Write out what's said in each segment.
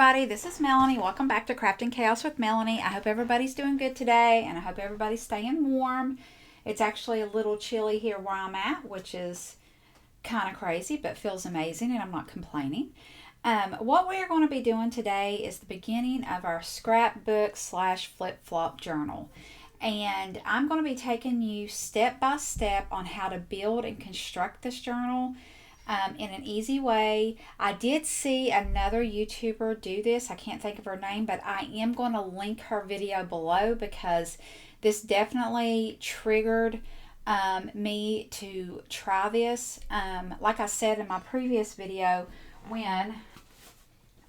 everybody, this is Melanie. Welcome back to Crafting Chaos with Melanie. I hope everybody's doing good today, and I hope everybody's staying warm. It's actually a little chilly here where I'm at, which is kind of crazy, but feels amazing, and I'm not complaining. What we are going to be doing today is the beginning of our scrapbook slash flip-flop journal. And I'm going to be taking you step by step on how to build and construct this journal in an easy way. I did see another YouTuber do this. I can't think of her name, but I am going to link her video below because this definitely triggered me to try this. Like I said in my previous video, when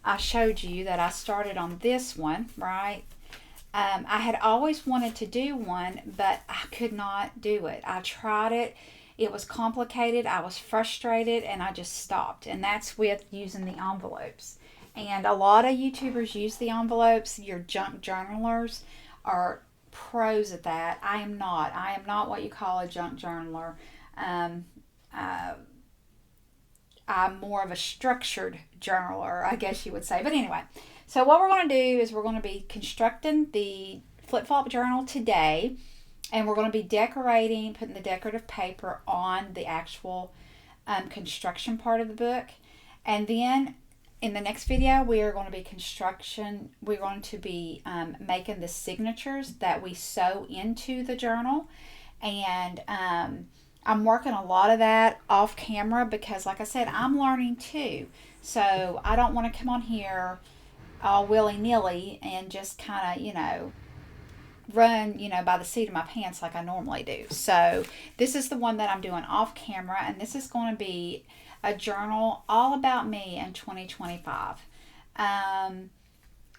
I showed you that I started on this one, right? I had always wanted to do one, but I could not do it. I tried it. It was complicated. I was frustrated, and I just stopped. And that's with using the envelopes. And a lot of YouTubers use the envelopes. Your junk journalers are pros at that. I am not. I am not what you call a junk journaler. I'm more of a structured journaler, I guess you would say. But anyway, so what we're going to do is we're going to be constructing the flip-flop journal today, and we're going to be decorating, putting the decorative paper on the actual construction part of the book. And then in the next video, we are going to be we're going to be making the signatures that we sew into the journal. And I'm working a lot of that off camera because, like I said, I'm learning too. So I don't want to come on here all willy-nilly and just kind of, run, by the seat of my pants like I normally do. So this is the one that I'm doing off camera, and this is going to be a journal all about me in 2025.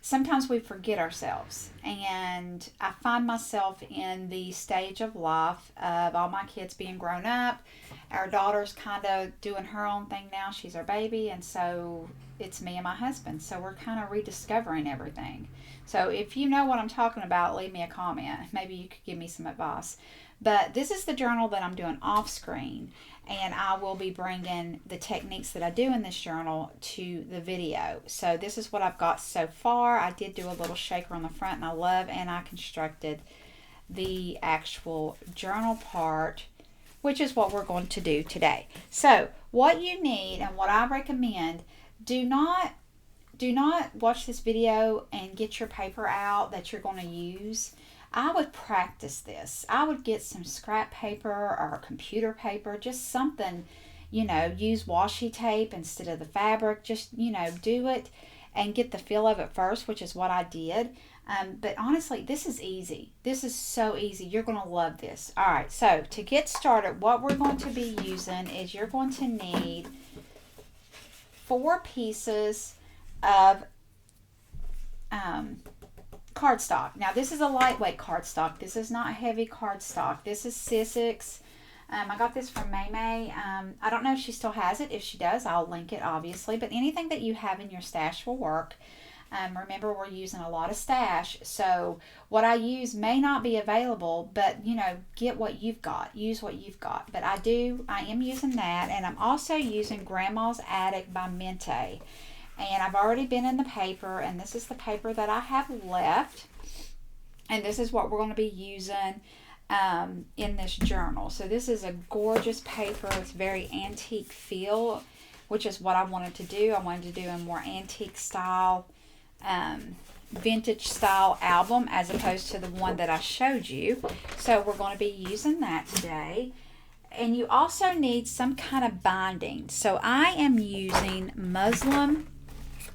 Sometimes we forget ourselves, and I find myself in the stage of life of all my kids being grown up. Our daughter's kind of doing her own thing now. She's our baby, and so it's me and my husband. So we're kind of rediscovering everything. So if you know what I'm talking about, leave me a comment. Maybe you could give me some advice. But this is the journal that I'm doing off screen, and I will be bringing the techniques that I do in this journal to the video. So this is what I've got so far. I did do a little shaker on the front, and I constructed the actual journal part, which is what we're going to do today. So what you need and what I recommend, do not watch this video and get your paper out that you're going to use. I would practice this. I would get some scrap paper or computer paper, just something, use washi tape instead of the fabric. Just, do it and get the feel of it first, which is what I did. But honestly, this is easy. This is so easy. You're going to love this. All right, so to get started, what we're going to be using is you're going to need 4 pieces of cardstock. Now this is a lightweight cardstock. This is not heavy cardstock. This is Sisik's. I got this from May. I don't know if she still has it. If she does, I'll link it obviously. But anything that you have in your stash will work. Remember, we're using a lot of stash, so what I use may not be available, but get what you've got. Use what you've got. But I am using that, and I'm also using Grandma's Attic by Mintay. And I've already been in the paper, and this is the paper that I have left. And this is what we're going to be using in this journal. So this is a gorgeous paper. It's very antique feel, which is what I wanted to do. I wanted to do a more antique style, vintage style album as opposed to the one that I showed you. So we're going to be using that today. And you also need some kind of binding. So I am using muslin.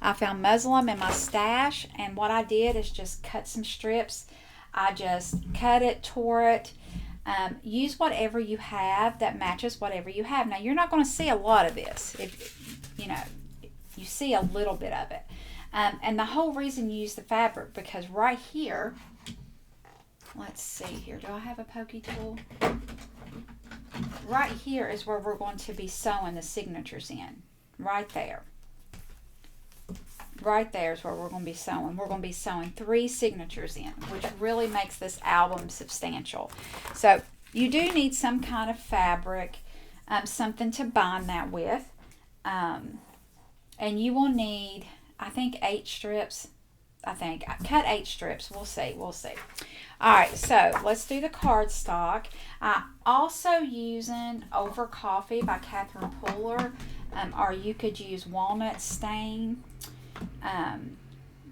I found muslin in my stash, and what I did is just cut some strips. I just cut it, tore it. Use whatever you have that matches whatever you have. Now, you're not going to see a lot of this. If you see a little bit of it. And the whole reason you use the fabric, because right here, let's see here. Do I have a pokey tool? Right here is where we're going to be sewing the signatures in. Right there. Right there is where we're going to be sewing. We're going to be sewing 3 signatures in, which really makes this album substantial. So you do need some kind of fabric, something to bind that with. And you will need I think 8 strips. I think I cut 8 strips. We'll see. We'll see. All right, so let's do the cardstock. I also using Over Coffee by Catherine Pooler, or you could use Walnut Stain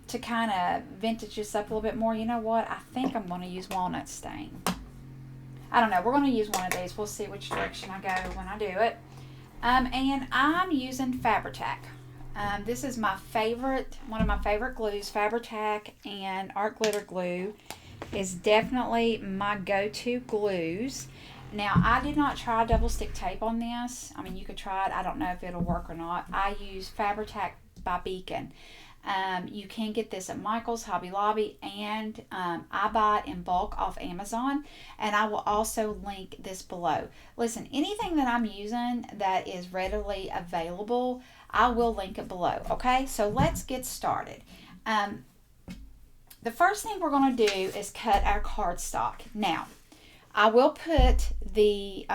to kind of vintage this up a little bit more. You know what? I think I'm going to use Walnut Stain. I don't know. We're going to use one of these. We'll see which direction I go when I do it. And I'm using Fabri-Tac. This is my favorite, one of my favorite glues. Fabri-Tac and Art Glitter Glue is definitely my go-to glues. Now, I did not try double stick tape on this. I mean, you could try it. I don't know if it'll work or not. I use Fabri-Tac by Beacon. You can get this at Michael's, Hobby Lobby, and I buy it in bulk off Amazon, and I will also link this below. Listen, anything that I'm using that is readily available, I will link it below, okay? So let's get started. The first thing we're going to do is cut our cardstock. Now, I will put the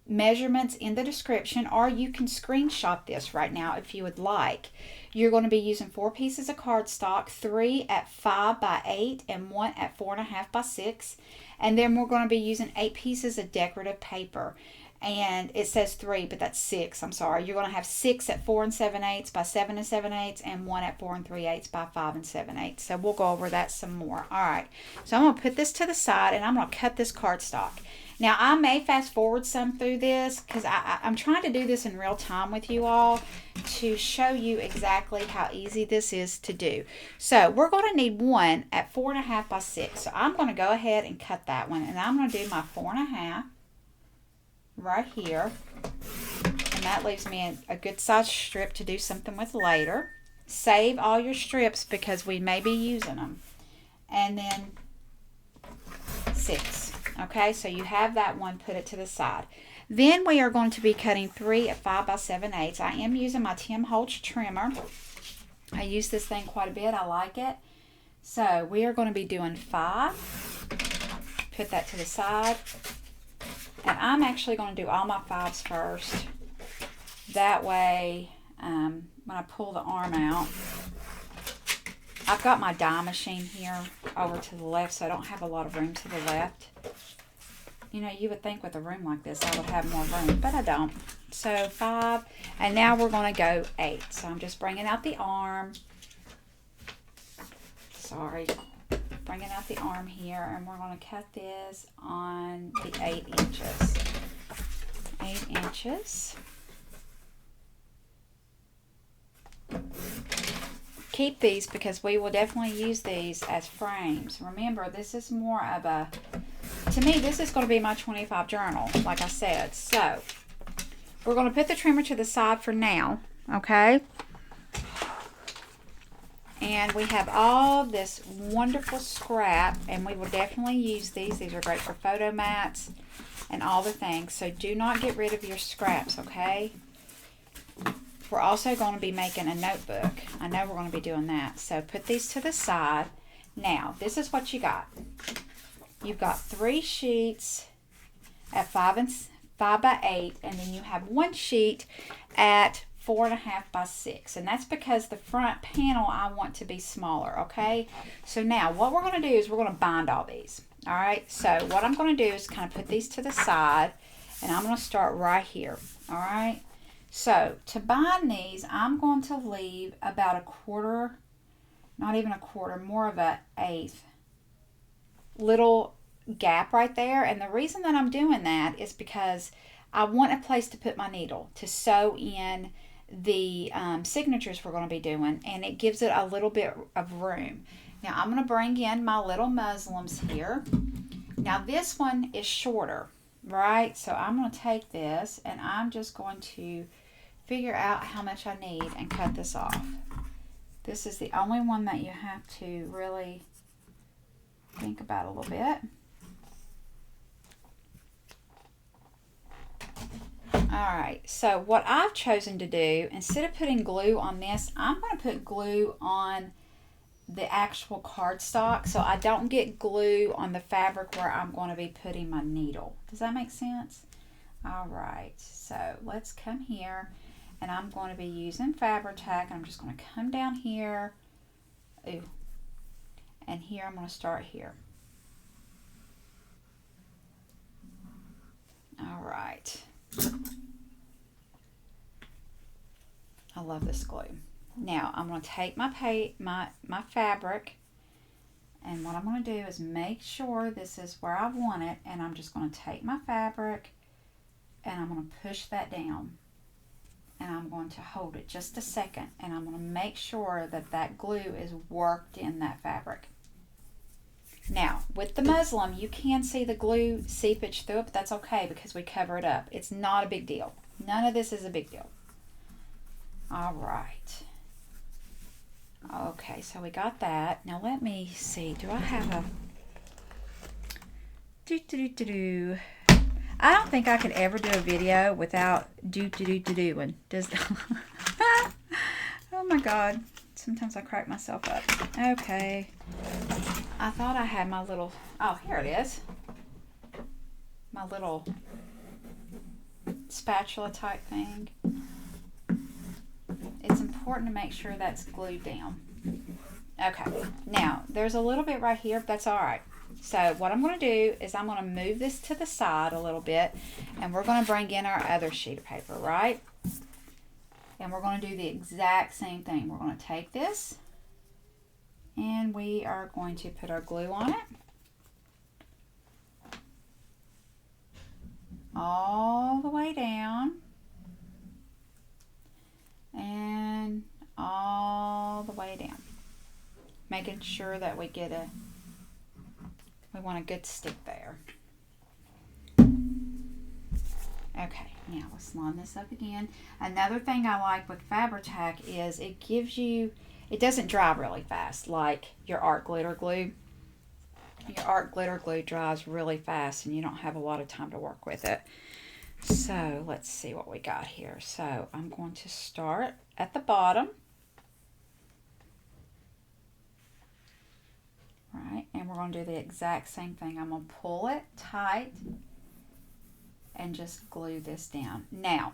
measurements in the description, or you can screenshot this right now if you would like. You're going to be using 4 pieces of cardstock, 3 at 5 by 8 and 1 at 4.5 by 6. And then we're going to be using 8 pieces of decorative paper. And it says 3, but that's 6. I'm sorry. You're going to have 6 at 4 7/8 by 7 7/8 and 1 at 4 3/8 by 5 7/8. So we'll go over that some more. All right. So I'm going to put this to the side and I'm going to cut this cardstock. Now, I may fast forward some through this because I'm trying to do this in real time with you all to show you exactly how easy this is to do. So we're going to need 1 at 4.5 by 6. So I'm going to go ahead and cut that one. And I'm going to do my 4.5 right here. And that leaves me a good size strip to do something with later. Save all your strips because we may be using them. And then 6. Okay, so you have that one, put it to the side. Then we are going to be cutting 3 at 5 by 7/8. I am using my Tim Holtz trimmer. I use this thing quite a bit. I like it. So we are going to be doing 5. Put that to the side. And I'm actually going to do all my 5s first. That way, when I pull the arm out, I've got my die machine here over to the left, so I don't have a lot of room to the left. You know, you would think with a room like this I would have more room, but I don't. So 5, and now we're going to go 8. So I'm just bringing out the arm. Sorry. Bringing out the arm here, and we're going to cut this on the 8 inches. 8 inches. Keep these because we will definitely use these as frames. Remember, this is more of a, to me, this is going to be my 25 journal, like I said. So, we're going to put the trimmer to the side for now, okay? And we have all this wonderful scrap, and we will definitely use these. These are great for photo mats and all the things. So, do not get rid of your scraps, okay? We're also going to be making a notebook. I know we're going to be doing that. So put these to the side. Now, this is what you got. You've got 3 sheets at 5 by 8, and then you have 1 sheet at 4.5 by 6. And that's because the front panel I want to be smaller, okay? So now, what we're going to do is we're going to bind all these. All right? So what I'm going to do is kind of put these to the side, and I'm going to start right here. All right? So, to bind these, I'm going to leave about 1/4, not even 1/4, more of an 1/8 little gap right there. And the reason that I'm doing that is because I want a place to put my needle to sew in the signatures we're going to be doing, and it gives it a little bit of room. Now, I'm going to bring in my little muslins here. Now, this one is shorter, right? So, I'm going to take this, and I'm just going to figure out how much I need and cut this off. This is the only one that you have to really think about a little bit. Alright, so what I've chosen to do, instead of putting glue on this, I'm going to put glue on the actual cardstock so I don't get glue on the fabric where I'm going to be putting my needle. Does that make sense? Alright, so let's come here. and I'm going to be using Fabri-Tac, and I'm just going to come down here, ooh, and here I'm going to start here. All right. I love this glue. Now I'm going to take my fabric, and what I'm going to do is make sure this is where I want it, and I'm just going to take my fabric and I'm going to push that down, and I'm going to hold it just a second, and I'm going to make sure that that glue is worked in that fabric. Now with the muslin, you can see the glue seepage through it, but that's okay because we cover it up. It's not a big deal. None of this is a big deal. All right. Okay, so we got that. Now let me see. Do I have a I don't think I could ever do a video without doing. Does oh my God. Sometimes I crack myself up. Okay. I thought I had my little, oh, here it is. My little spatula type thing. It's important to make sure that's glued down. Okay, now there's a little bit right here, but that's all right. So what I'm going to do is I'm going to move this to the side a little bit, and we're going to bring in our other sheet of paper, right? And we're going to do the exact same thing. We're going to take this, and we are going to put our glue on it. All the way down. And all the way down. Making sure that we get we want a good stick there. Okay, now let's line this up again. Another thing I like with Fabri-Tac is it gives you, it doesn't dry really fast like your art glitter glue. Your art glitter glue dries really fast and you don't have a lot of time to work with it. So let's see what we got here. So I'm going to start at the bottom. Right, and we're going to do the exact same thing. I'm going to pull it tight and just glue this down. Now,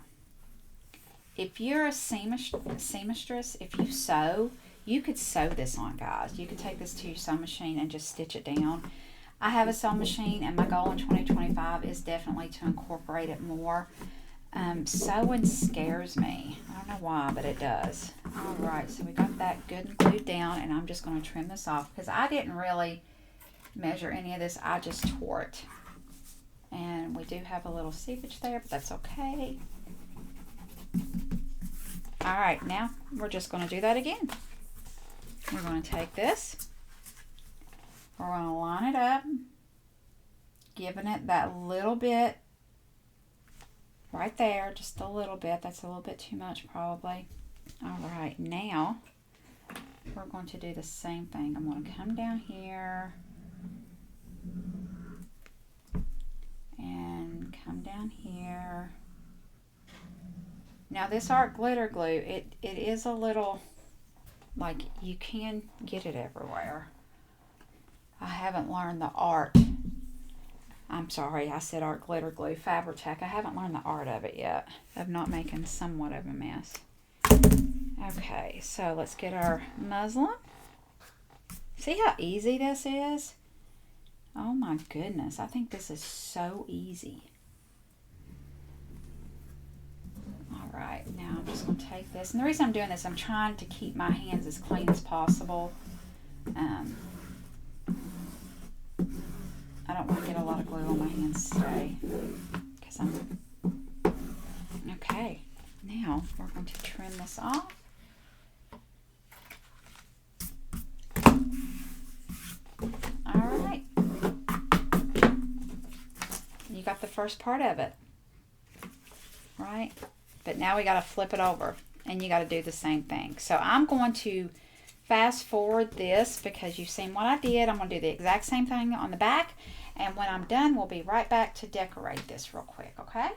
if you're a seamstress, if you sew, you could sew this on, guys. You could take this to your sewing machine and just stitch it down. I have a sewing machine, and my goal in 2025 is definitely to incorporate it more. Sewing scares me. I don't know why, but it does. All right, so we got that good and glued down, and I'm just going to trim this off because I didn't really measure any of this. I just tore it. And we do have a little seepage there, but that's okay. All right, now we're just going to do that again. We're going to take this. We're going to line it up, giving it that little bit right there, just a little bit. That's a little bit too much probably. All right, now we're going to do the same thing. I'm going to come down here and come down here. Now this art glitter glue, it is a little, like, you can get it everywhere. I haven't learned the art. I'm sorry, I said art glitter glue, Fabri-Tac. I haven't learned the art of it yet, of not making somewhat of a mess. Okay, so let's get our muslin. See how easy this is? Oh my goodness, I think this is so easy. All right, now I'm just going to take this. And the reason I'm doing this, I'm trying to keep my hands as clean as possible. I don't want to get a lot of glue on my hands today. Okay, now we're going to trim this off. All right. You got the first part of it, right? But now we got to flip it over, and you got to do the same thing. So I'm going to fast forward this because you've seen what I did. I'm going to do the exact same thing on the back, and when I'm done, we'll be right back to decorate this real quick, okay?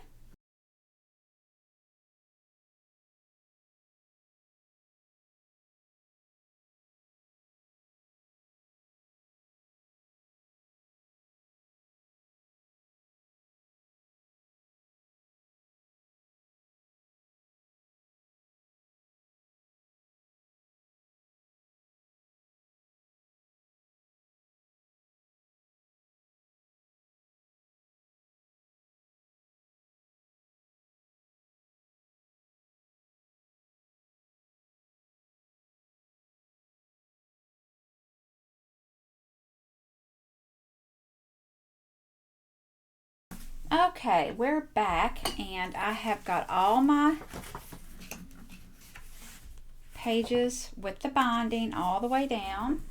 Okay, we're back, and I have got all my pages with the binding all the way down.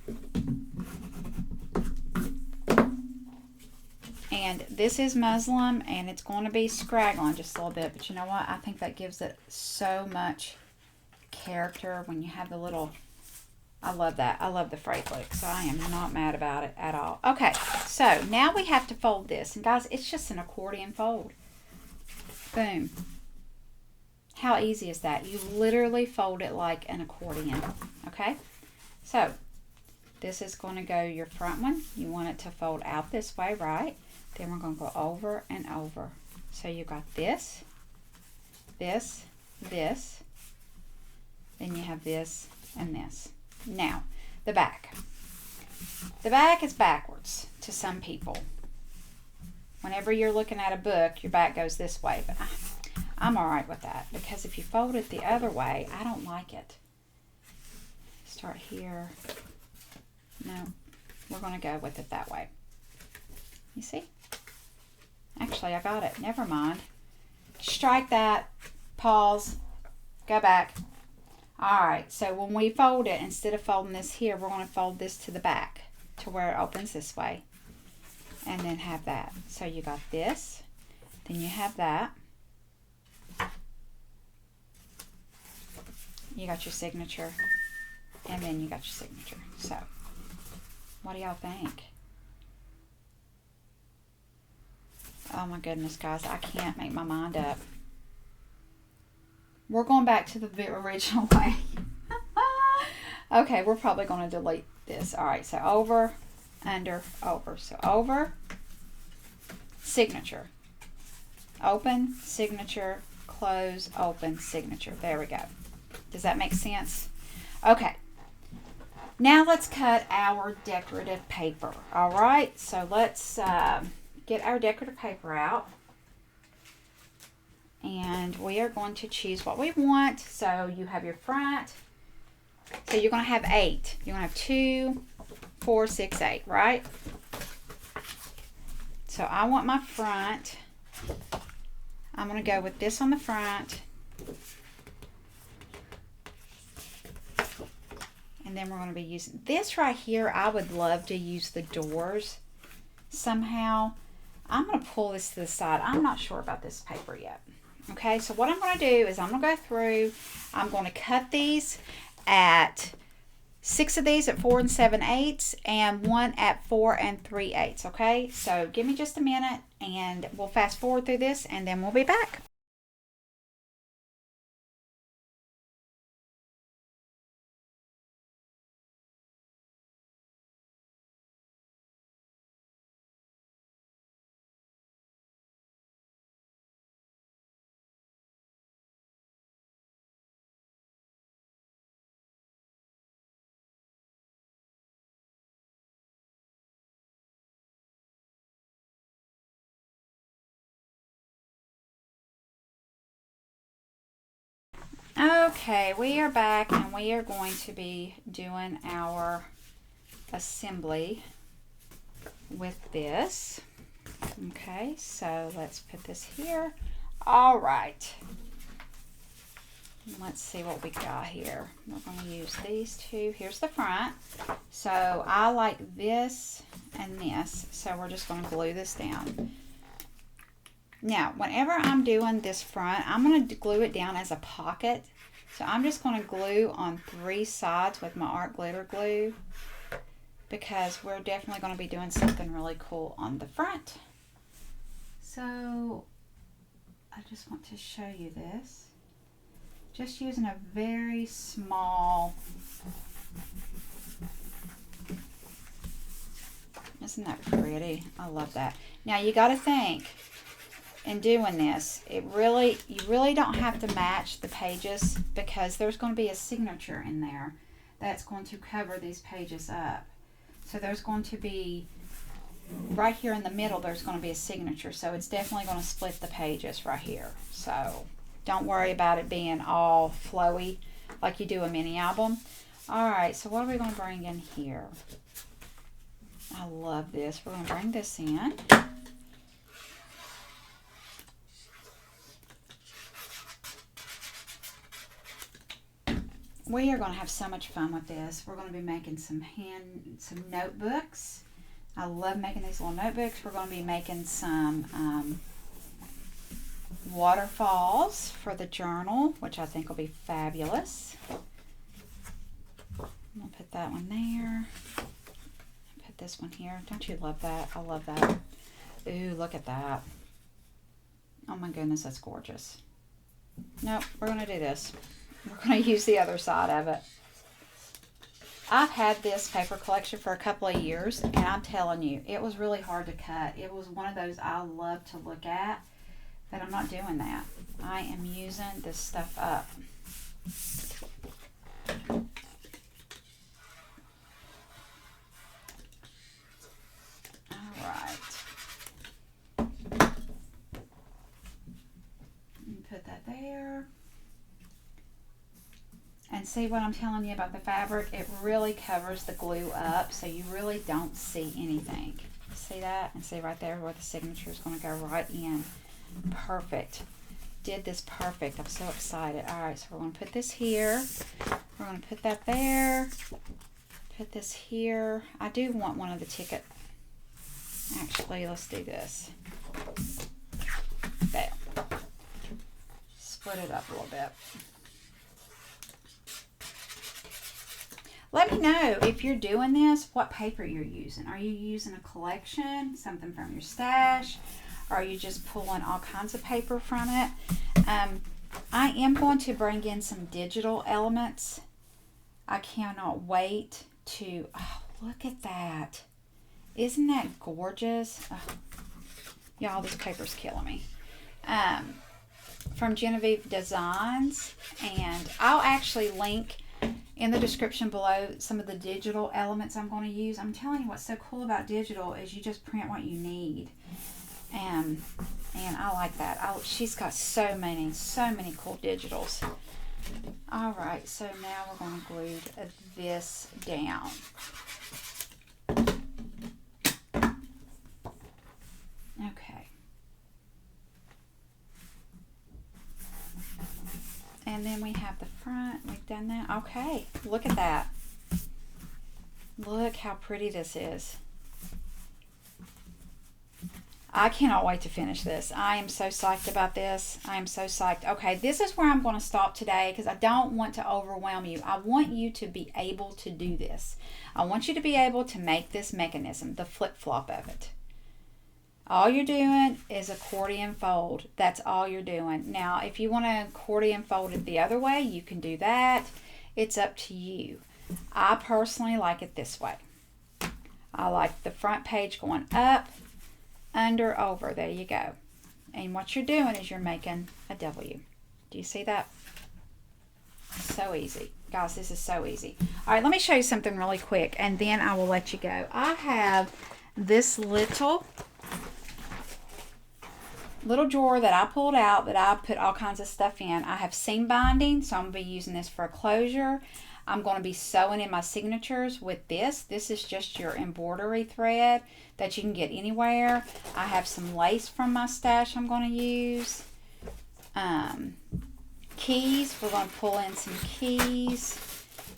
And this is muslin, and it's going to be scraggling just a little bit, but you know what? I think that gives it so much character when you have the little... I love that. I love the frayed look, so I am not mad about it at all. Okay, so now we have to fold this. And guys, it's just an accordion fold. Boom. How easy is that? You literally fold it like an accordion. Okay, so this is going to go your front one. You want it to fold out this way, right? Then we're going to go over and over. So you got this, this, this. Then you have this and this. Now, the back. The back is backwards to some people. Whenever you're looking at a book, your back goes this way, but I'm all right with that, because if you fold it the other way, I don't like it. Start here. No, we're going to go with it that way. You see? Actually, I got it. Never mind. Strike that. Pause. Go back. Alright, so when we fold it, instead of folding this here, we're going to fold this to the back to where it opens this way. And then have that. So you got this, then you have that. You got your signature, and then you got your signature. So, what do y'all think? Oh my goodness, guys, I can't make my mind up. We're going back to the original way. Okay, we're probably going to delete this. All right, so over, under, over. So over, signature. Open, signature, close, open, signature. There we go. Does that make sense? Okay. Now let's cut our decorative paper. All right, so let's get our decorative paper out. And we are going to choose what we want. So you have your front. So you're going to have 8. You're going to have 2, 4, 6, 8, right? So I want my front. I'm going to go with this on the front. And then we're going to be using this right here. I would love to use the doors somehow. I'm going to pull this to the side. I'm not sure about this paper yet. Okay, so what I'm going to do is I'm going to go through, I'm going to cut these at 6 of these at 4 7/8 and 1 at 4 3/8. Okay, so give me just a minute and we'll fast forward through this and then we'll be back. Okay, we are back and we are going to be doing our assembly with this. Okay, so let's put this here. All right. Let's see what we got here. We're going to use these two. Here's the front. So I like this and this. So we're just going to glue this down. Now, whenever I'm doing this front, I'm going to glue it down as a pocket. So I'm just going to glue on 3 sides with my art glitter glue, because we're definitely going to be doing something really cool on the front. So I just want to show you this. Just using a very small, isn't that pretty? I love that. Now you got to think, in doing this, you really don't have to match the pages, because there's going to be a signature in there that's going to cover these pages up. So there's going to be, right here in the middle, there's going to be a signature. So it's definitely going to split the pages right here. So don't worry about it being all flowy like you do a mini album. Alright, so what are we going to bring in here? I love this. We're going to bring this in. we are going to have so much fun with this. We're going to be making some notebooks. I love making these little notebooks. We're going to be making some waterfalls for the journal, which I think will be fabulous. I'm going to put that one there. Put this one here. Don't you love that? I love that. Ooh, look at that. Oh my goodness, that's gorgeous. Nope, we're going to do this. We're going to use the other side of it. I've had this paper collection for a couple of years, and I'm telling you, it was really hard to cut. It was one of those I love to look at, but I'm not doing that. I am using this stuff up. All right. Put that there. And see what I'm telling you about the fabric? It really covers the glue up, so you really don't see anything. See that? And see right there where the signature is going to go right in. Perfect. Did this perfect. I'm so excited. All right, so we're going to put this here. We're going to put that there. Put this here. I do want one of the ticket. Actually, let's do this. There. Split it up a little bit. Let me know if you're doing this, what paper you're using. Are you using a collection, something from your stash? Or are you just pulling all kinds of paper from it? I am going to bring in some digital elements. I cannot wait to, oh, look at that. Isn't that gorgeous? Oh, y'all, this paper's killing me. From Genevieve Designs, and I'll actually link in the description below some of the digital elements I'm going to use. I'm telling you, what's so cool about digital is you just print what you need, and I like that. She's got so many cool digitals. All right, so now we're going to glue this down. Okay. And then we have the front. We've done that. Okay, look at that. Look how pretty this is. I cannot wait to finish this. I am so psyched about this. I am so psyched. Okay, this is where I'm going to stop today because I don't want to overwhelm you. I want you to be able to do this. I want you to be able to make this mechanism, the flip-flop of it. All you're doing is accordion fold. That's all you're doing. Now, if you want to accordion fold it the other way, you can do that. It's up to you. I personally like it this way. I like the front page going up, under, over. There you go. And what you're doing is you're making a W. Do you see that? So easy. Guys, this is so easy. All right, let me show you something really quick, and then I will let you go. I have this little drawer that I pulled out that I put all kinds of stuff in. I have seam binding, so I'm going to be using this for a closure. I'm going to be sewing in my signatures with this. This is just your embroidery thread that you can get anywhere. I have some lace from my stash I'm going to use. Keys. We're going to pull in some keys.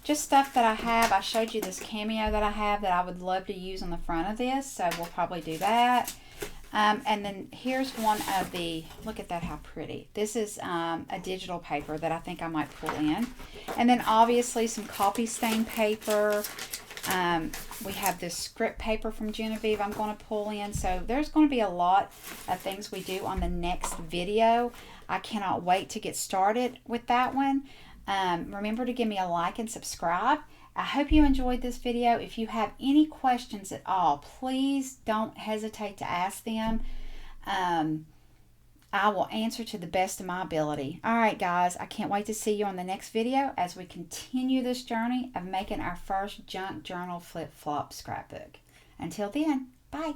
Just stuff that I have. I showed you this cameo that I have that I would love to use on the front of this, so we'll probably do that. And then here's one of the, look at that, how pretty. This is a digital paper that I think I might pull in. And then obviously some copy stain paper. We have this script paper from Genevieve I'm going to pull in. So there's going to be a lot of things we do on the next video. I cannot wait to get started with that one. Remember to give me a like and subscribe. I hope you enjoyed this video. If you have any questions at all, please don't hesitate to ask them. I will answer to the best of my ability. All right, guys, I can't wait to see you on the next video as we continue this journey of making our first junk journal flip-flop scrapbook. Until then, bye.